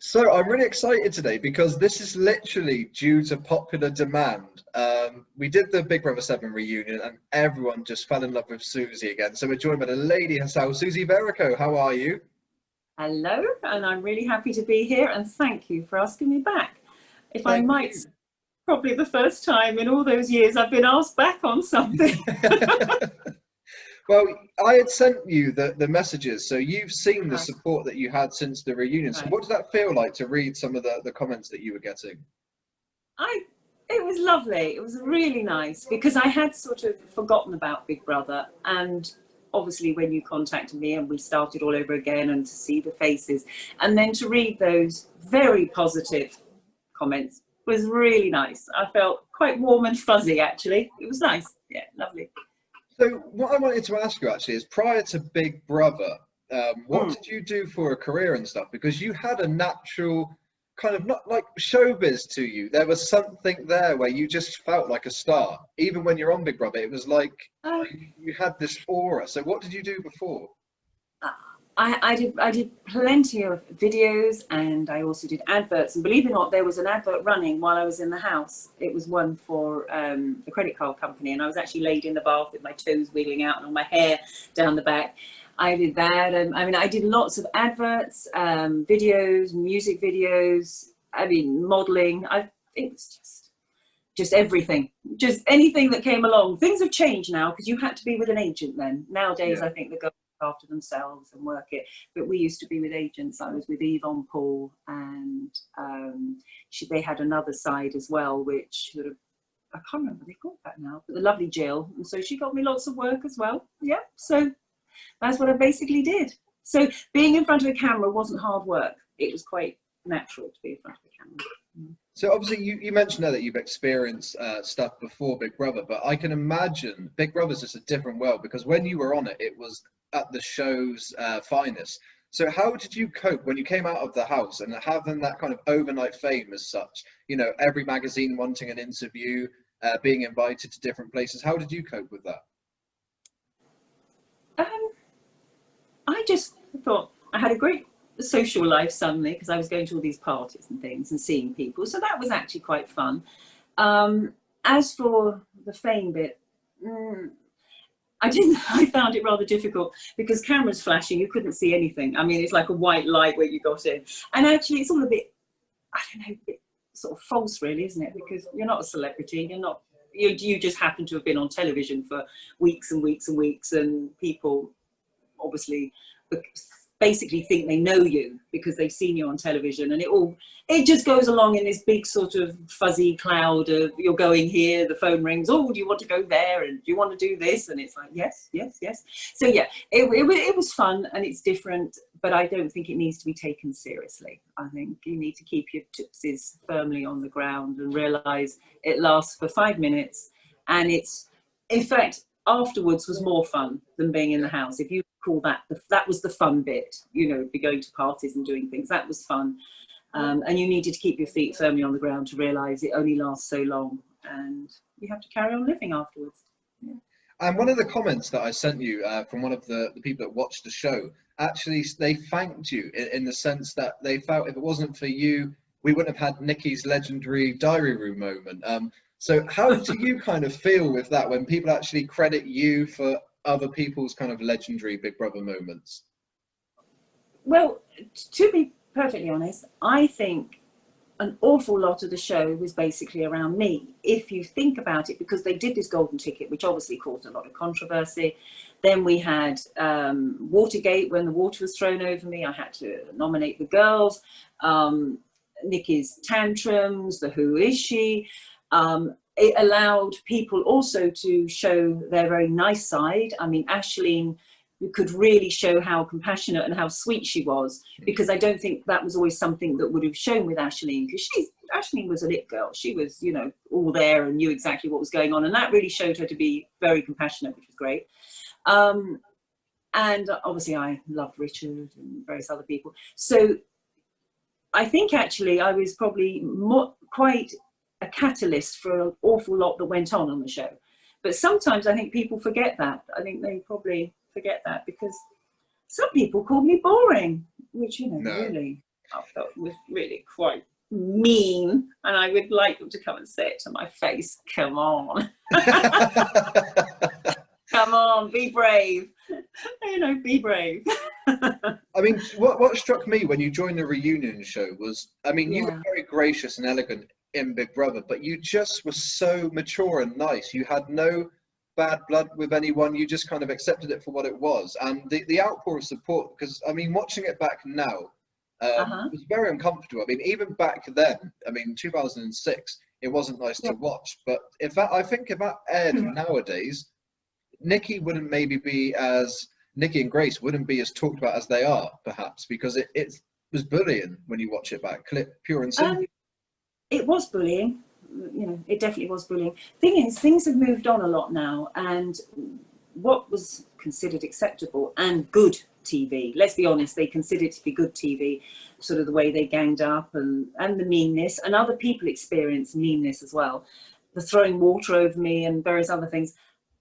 So I'm really excited today because this is literally due to popular demand. We did the Big Brother 7 reunion and everyone just fell in love with Suzie again. So we're joined by the lady herself, Suzie Verrico. How are you? Hello, and I'm really happy to be here, and thank you for asking me back. If I Thank might, you. probably the first time in all those years I've been asked back on something. Well, I had sent you the messages, so you've seen the Right, support that you had since the reunion. So right. what did that feel like to read some of the comments that you were getting? I, it was lovely. It was really nice because I had sort of forgotten about Big Brother, and obviously when you contacted me and we started all over again and to see the faces and then to read those very positive comments was really nice. I felt quite warm and fuzzy actually. It was nice. Yeah, lovely. So what I wanted to ask you actually is prior to Big Brother, what Mm. did you do for a career and stuff? Because you had a natural kind of not like showbiz to you. There was something there where you just felt like a star. Even when you're on Big Brother, it was like Uh, you had this aura. So what did you do before? I did plenty of videos, and I also did adverts. And believe it or not, there was an advert running while I was in the house. It was one for the credit card company, and I was actually laid in the bath with my toes wiggling out and all my hair down the back. I did that, and I mean, I did lots of adverts, videos, music videos. I mean, modelling. It was just everything, just anything that came along. Things have changed now because you had to be with an agent then. Nowadays, Yeah. I think the girls look after themselves and work it. But we used to be with agents. I was with Yvonne Paul, and they had another side as well, which sort of, I can't remember what they called that now, but the lovely Jill. And so she got me lots of work as well. Yeah, so that's what I basically did. So being in front of a camera wasn't hard work. It was quite natural to be in front of a camera. So obviously you mentioned there that you've experienced stuff before Big Brother, but I can imagine Big Brother's just a different world because when you were on it, it was at the show's finest. So how did you cope when you came out of the house and having that kind of overnight fame as such? You know, every magazine wanting an interview, being invited to different places. How did you cope with that? Um, I just thought I had a great social life suddenly because I was going to all these parties and things and seeing people. So that was actually quite fun. As for the fame bit, mm, I didn't. I found it rather difficult because cameras flashing, you couldn't see anything. I mean, it's like a white light when you got in, and actually, it's all a bit, I don't know, a bit sort of false, really, isn't it? Because you're not a celebrity. You're not. You just happen to have been on television for weeks and weeks and weeks, and people obviously basically think they know you because they've seen you on television, and it just goes along in this big sort of fuzzy cloud of you're going here, the phone rings, oh, do you want to go there, and do you want to do this, and it's like yes, yes, yes. So yeah, it was fun and it's different, but I don't think it needs to be taken seriously. I think you need to keep your tootsies firmly on the ground and realize it lasts for 5 minutes, and it's, in fact, afterwards was more fun than being in the Yeah. house. If you call that, that was the fun bit, you know, be going to parties and doing things, that was fun. And you needed to keep your feet firmly on the ground to realize it only lasts so long, and you have to carry on living afterwards. Yeah. And one of the comments that I sent you from one of the people that watched the show, actually, they thanked you in the sense that they felt if it wasn't for you, we wouldn't have had Nikki's legendary diary room moment. So how do you kind of feel with that when people actually credit you for other people's kind of legendary Big Brother moments? Well, to be perfectly honest, I think an awful lot of the show was basically around me, if you think about it, because they did this golden ticket, which obviously caused a lot of controversy. Then we had Watergate, when the water was thrown over me. I had to nominate the girls. Nikki's tantrums, the who is she. It allowed people also to show their very nice side. I mean, Aisling, you could really show how compassionate and how sweet she was, because I don't think that was always something that would have shown with Aisling, because Aisling was a lit girl. She was, you know, all there and knew exactly what was going on, and that really showed her to be very compassionate, which was great. And obviously I loved Richard and various other people. So I think actually I was probably quite a catalyst for an awful lot that went on the show. But sometimes I think people forget that. I think they probably forget that because some people called me boring, which, you know, No. really. I thought it was really quite mean, and I would like them to come and say it to my face. Come on. Come on, be brave. You know, be brave. I mean, what struck me when you joined the reunion show was, I mean, you were very gracious and elegant in Big Brother, but you just were so mature and nice. You had no bad blood with anyone. You just kind of accepted it for what it was. And the outpour of support, because, I mean, watching it back now, was very uncomfortable. I mean, even back then, I mean, 2006, it wasn't nice to watch. But I think if that aired nowadays, Nikki and Grace wouldn't be as talked about as they are, perhaps, because it was bullying when you watch it back, pure and simple. It was bullying, you know, it definitely was bullying. Thing is, things have moved on a lot now, and what was considered acceptable and good TV, let's be honest, they considered it to be good TV, sort of the way they ganged up and the meanness, and other people experience meanness as well. The throwing water over me and various other things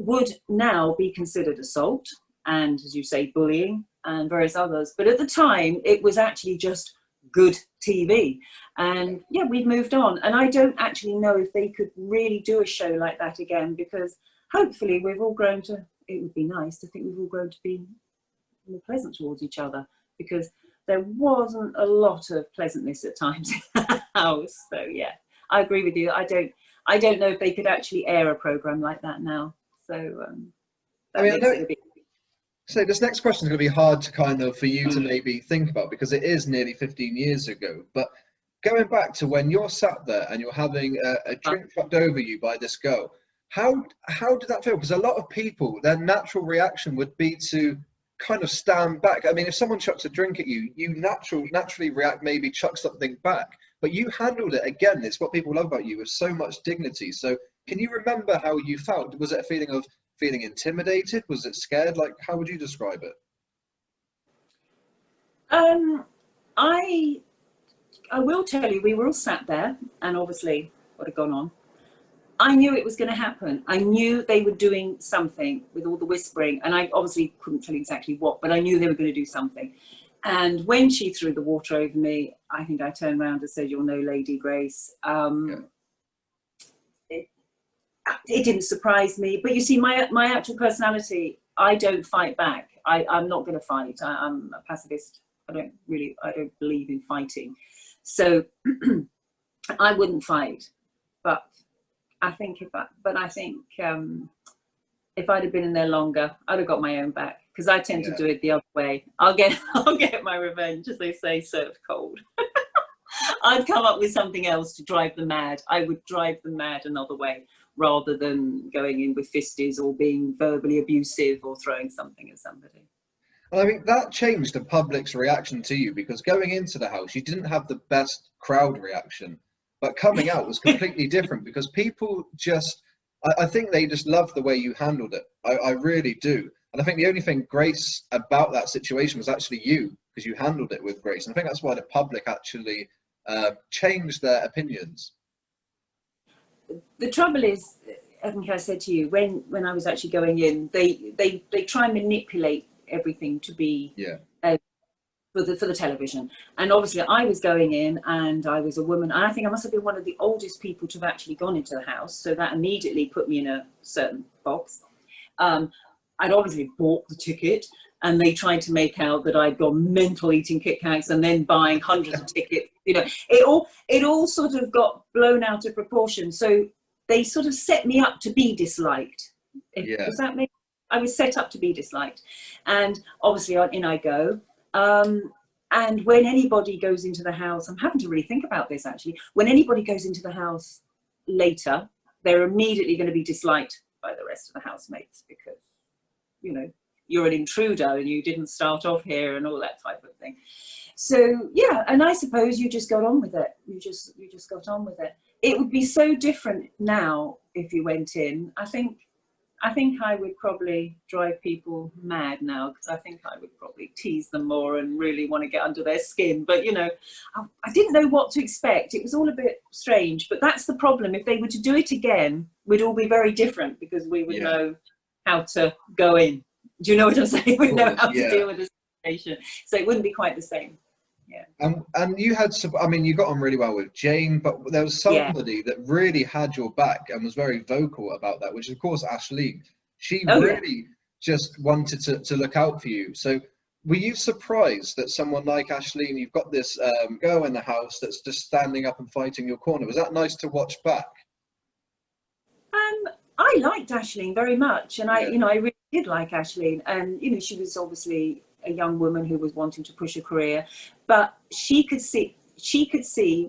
would now be considered assault and, as you say, bullying and various others. But at the time, it was actually just good TV. And yeah, we've moved on. And I don't actually know if they could really do a show like that again, because hopefully we've all grown to, it would be nice to think we've all grown to be more pleasant towards each other, because there wasn't a lot of pleasantness at times in the house. So yeah, I agree with you. I don't know if they could actually air a program like that now. So I mean, so this next question is going to be hard to kind of for you to maybe think about, because it is nearly 15 years ago. But going back to when you're sat there and you're having a drink chucked over you by this girl, how did that feel? Because a lot of people, their natural reaction would be to kind of stand back. I mean, if someone chucks a drink at you, you naturally react, maybe chuck something back. But you handled it, again, it's what people love about you, with so much dignity. So can you remember how you felt? Was it a feeling of feeling intimidated? Was it scared? Like, how would you describe it? I will tell you, we were all sat there, and obviously what had gone on. I knew it was going to happen. I knew they were doing something with all the whispering, and I obviously couldn't tell you exactly what, but I knew they were going to do something. And when she threw the water over me, I think I turned around and said, "You're no Lady Grace." It didn't surprise me, but you see, my actual personality, I don't fight back. I'm not going to fight. I'm a pacifist. I don't believe in fighting, so I wouldn't fight. But I think if I'd have been in there longer, I'd have got my own back, because I tend to do it the other way. I'll get my revenge, as they say, served cold. I'd come up with something else to drive them mad. I would drive them mad another way, rather than going in with fisties or being verbally abusive or throwing something at somebody. And I think that changed the public's reaction to you, because going into the house, you didn't have the best crowd reaction, but coming out was completely different, because people just, I think they just loved the way you handled it. I really do. And I think the only thing grace about that situation was actually you, because you handled it with grace. And I think that's why the public actually changed their opinions. The trouble is, I think I said to you, when I was actually going in, they try and manipulate everything to be for the television. And obviously I was going in, and I was a woman, and I think I must have been one of the oldest people to have actually gone into the house, so that immediately put me in a certain box. I'd obviously bought the ticket, and they tried to make out that I'd gone mental eating Kit Kats and then buying hundreds of tickets. You know, it all sort of got blown out of proportion. So they sort of set me up to be disliked. Does that make? I was set up to be disliked, and obviously in I go. And when anybody goes into the house, I'm having to really think about this actually. When anybody goes into the house later, they're immediately going to be disliked by the rest of the housemates, because, you know, you're an intruder and you didn't start off here and all that type of thing. So yeah, and I suppose you just got on with it. You just got on with it. It would be so different now if you went in. I think I would probably drive people mad now, because I think I would probably tease them more and really want to get under their skin. But, you know, I didn't know what to expect. It was all a bit strange, but that's the problem. If they were to do it again, we'd all be very different, because we would know how to go in. Do you know what I'm saying? We'd know how to deal with the situation. So it wouldn't be quite the same. Yeah. And you had some, I mean, you got on really well with Jane, but there was Yeah. somebody that really had your back and was very vocal about that, which is, of course, Ashleen. She Oh yeah. really just wanted to look out for you. So were you surprised that someone like Ashleen, you've got this girl in the house that's just standing up and fighting your corner? Was that nice to watch back? I liked Ashleen very much, and Yeah, I really did like Ashleen, and she was obviously a young woman who was wanting to push a career, but she could see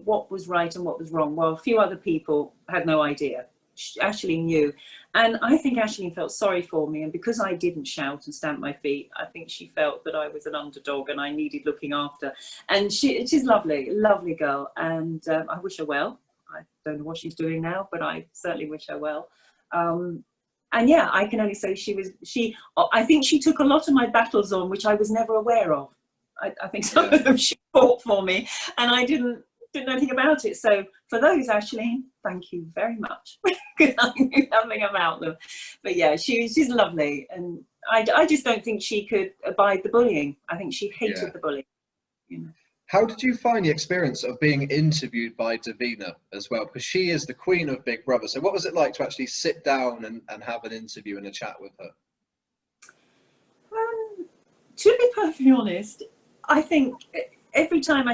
what was right and what was wrong, while a few other people had no idea. Ashleen knew, and I think Ashleen felt sorry for me, and because I didn't shout and stamp my feet, I think she felt that I was an underdog and I needed looking after. And she's lovely, lovely girl, and I wish her well. I don't know what she's doing now, but I certainly wish her well. And yeah, I can only say I think she took a lot of my battles on, which I was never aware of. I think some of them she fought for me, and I didn't know anything about it. So for those, Ashleen, thank you very much, because I knew nothing about them. But yeah, she's lovely, and I just don't think she could abide the bullying. I think she hated the bullying. How did you find the experience of being interviewed by Davina as well? Because she is the queen of Big Brother. So what was it like to actually sit down and have an interview and a chat with her? To be perfectly honest, I think every time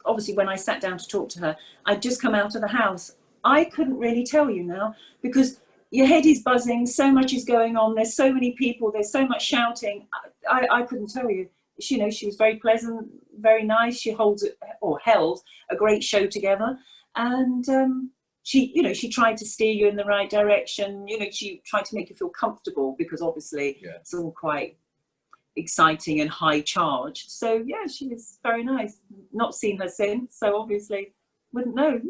obviously when I sat down to talk to her, I'd just come out of the house. I couldn't really tell you now, because your head is buzzing, so much is going on, there's so many people, there's so much shouting. I couldn't tell you. She was very pleasant, very nice. She held a great show together, and she tried to steer you in the right direction. She tried to make you feel comfortable, because obviously it's all quite exciting and high charged. So yeah, she was very nice. Not seen her since, so obviously wouldn't know.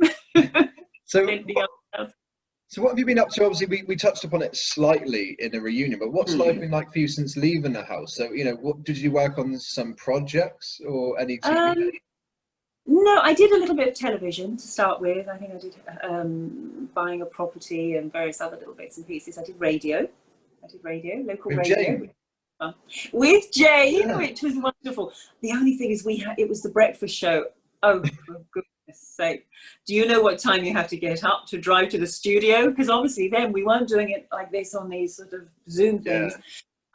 So what have you been up to? Obviously, we touched upon it slightly in a reunion, but what's life been like for you since leaving the house? So, what did you work on, some projects or any TV? No, I did a little bit of television to start with. I think I did buying a property and various other little bits and pieces. I did radio, local radio. Jane. With Jane, which was wonderful. The only thing is it was the breakfast show. Oh, for goodness sake. Do you know what time you have to get up to drive to the studio? Because obviously then we weren't doing it like this on these sort of Zoom things.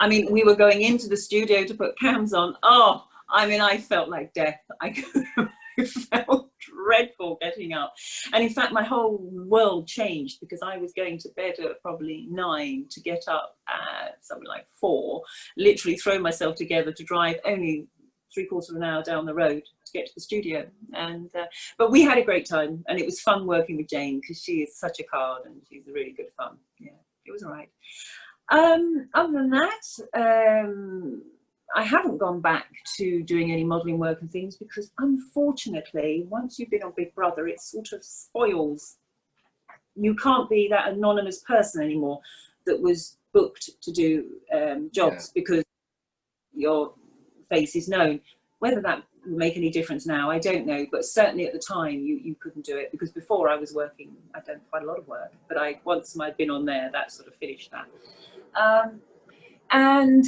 I mean, we were going into the studio to put cams on. Oh, I mean, I felt like death. I felt dreadful getting up. And in fact, my whole world changed, because I was going to bed at probably 9 to get up at something like 4, literally throw myself together to drive only 3/4 of an hour down the road to get to the studio. And but we had a great time, and it was fun working with Jane, because she is such a card and she's really good fun. Yeah, it was all right. Other than that, I haven't gone back to doing any modelling work and things, because unfortunately, once you've been on Big Brother, it sort of spoils. You can't be that anonymous person anymore that was booked to do jobs, because your face is known. Whether that will make any difference now, I don't know, but certainly at the time you couldn't do it, because before I was working, I'd done quite a lot of work, but once I'd been on there, that sort of finished that. And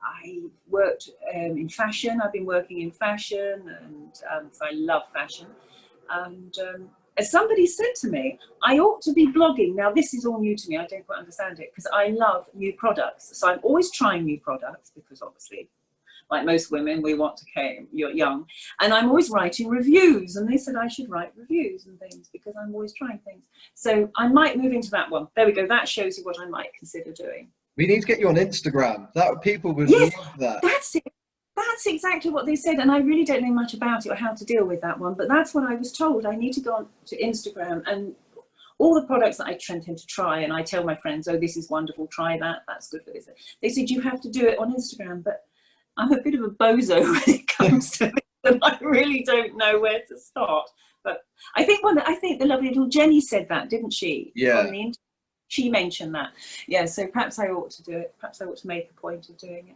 I worked in fashion. I've been working in fashion, and so I love fashion. And as somebody said to me, I ought to be blogging. Now, this is all new to me. I don't quite understand it, because I love new products. So I'm always trying new products, because obviously, like most women, we want to care, you're young. And I'm always writing reviews. And they said I should write reviews and things, because I'm always trying things. So I might move into that one. There we go. That shows you what I might consider doing. We need to get you on Instagram. People would love that. That's it. That's exactly what they said, and I really don't know much about it or how to deal with that one, but that's what I was told. I need to go on to Instagram, and all the products that I tend to try, and I tell my friends, oh, this is wonderful, try that, that's good for this. They said, you have to do it on Instagram, but I'm a bit of a bozo when it comes to this, and I really don't know where to start. But I think the lovely little Jenny said that, didn't she? Yeah. She mentioned that. Yeah, so perhaps I ought to do it. Perhaps I ought to make a point of doing it.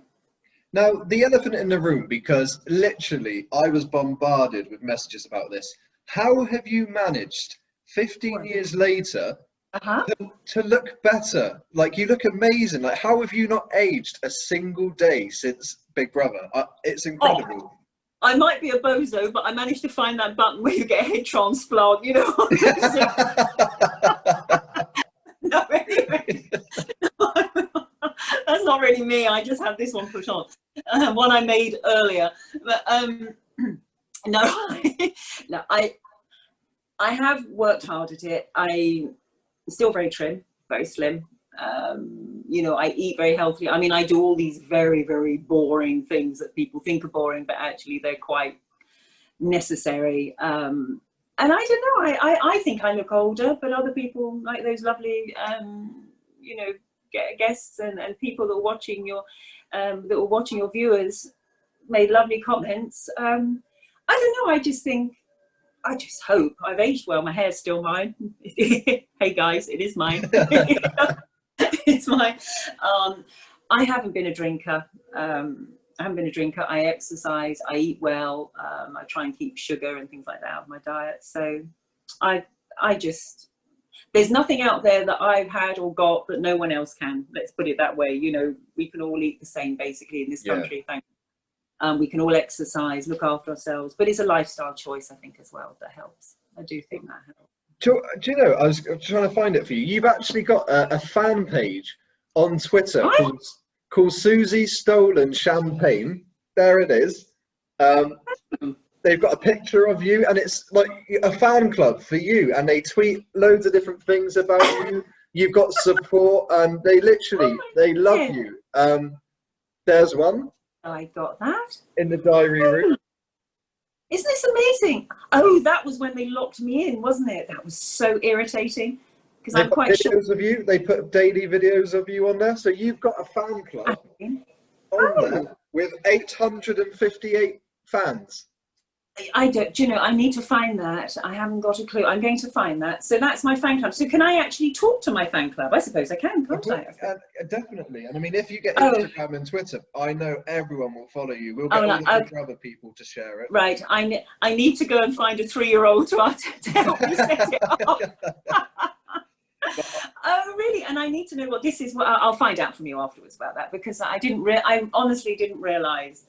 Now, the elephant in the room, because literally I was bombarded with messages about this. How have you managed 15 years later to look better? Like, you look amazing. Like, how have you not aged a single day since Big Brother? It's incredible. I might be a bozo, but I managed to find that button where you get a head transplant, you know. No, anyway. That's not really me. I just have this one put on, one I made earlier. But no, no, I have worked hard at it. I'm still very trim, very slim. You know, I eat very healthily. I mean, I do all these very, very boring things that people think are boring, but actually they're quite necessary. And I don't know, I think I look older, but other people, like those lovely, you know, guests and people that are watching your viewers, made lovely comments. I don't know, I just hope I've aged well. My hair's still mine. Hey guys, it is mine. It's mine. I haven't been a drinker. I exercise, I eat well, I try and keep sugar and things like that out of my diet. So I just, there's nothing out there that I've had or got that no one else can. Let's put it that way. You know, we can all eat the same basically in this country. We can all exercise, look after ourselves, but it's a lifestyle choice, I think, as well, that helps. I do think that helps. Do you know, I was trying to find it for you. You've actually got a fan page on Twitter called Suzie Stolen Champagne. There it is. They've got a picture of you, and it's like a fan club for you, and they tweet loads of different things about you. You've got support, and they literally, they love you. There's one. I got that. In the diary room. Isn't this amazing? Oh, that was when they locked me in, wasn't it? That was so irritating. Because I'm quite sure. Of you. They put daily videos of you on there. So you've got a fan club on there with 858 fans. I don't, do you know, I need to find that. I haven't got a clue. I'm going to find that. So that's my fan club. So can I actually talk to my fan club? I suppose I can, can't I? Definitely. And I mean, if you get Instagram and Twitter, I know everyone will follow you. We'll get all the other people to share it. Right. I need to go and find a 3-year-old to help me set it up. Oh, really? And I need to know what this is. Well, I'll find out from you afterwards about that, because I honestly didn't realize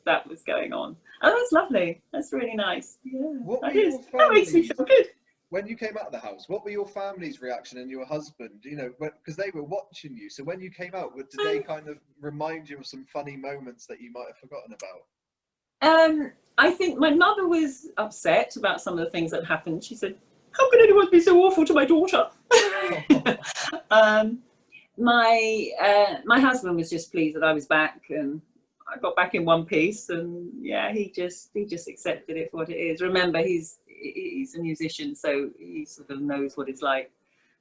that was going on. Oh, that's lovely. That's really nice. Yeah, that makes me feel good. When you came out of the house, what were your family's reaction and your husband? You know, because they were watching you. So when you came out, did they kind of remind you of some funny moments that you might have forgotten about? I think my mother was upset about some of the things that happened. She said, "How could anyone be so awful to my daughter?" My husband was just pleased that I was back, and I got back in one piece, and yeah, he just accepted it for what it is. Remember, he's a musician, so he sort of knows what it's like,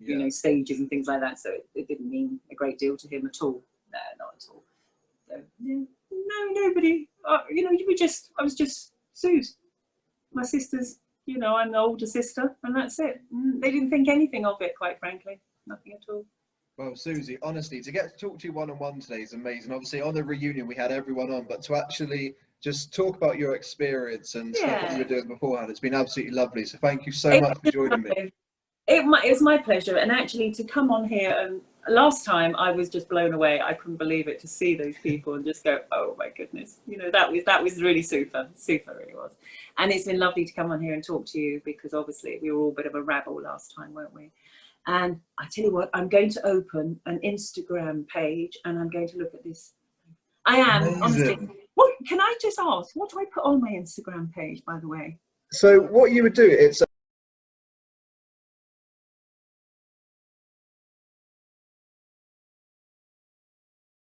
you know, stages and things like that. So it didn't mean a great deal to him at all. No, not at all. So yeah, no, nobody. You know, I was just Suze, my sister's. You know, I'm the older sister, and that's it. They didn't think anything of it, quite frankly, nothing at all. Well, Suzie, honestly, to get to talk to you one-on-one today is amazing. Obviously, on the reunion, we had everyone on, but to actually just talk about your experience and stuff that you were doing beforehand, it's been absolutely lovely. So thank you so much for joining me. It was my pleasure, and actually to come on here, and last time I was just blown away. I couldn't believe it, to see those people and just go, oh my goodness, you know, that was really super, really was. And it's been lovely to come on here and talk to you, because obviously we were all a bit of a rabble last time, weren't we? And I tell you what, I'm going to open an Instagram page, and I'm going to look at this. I am, honestly. What can I just ask? What do I put on my Instagram page, by the way? So what you would do, it's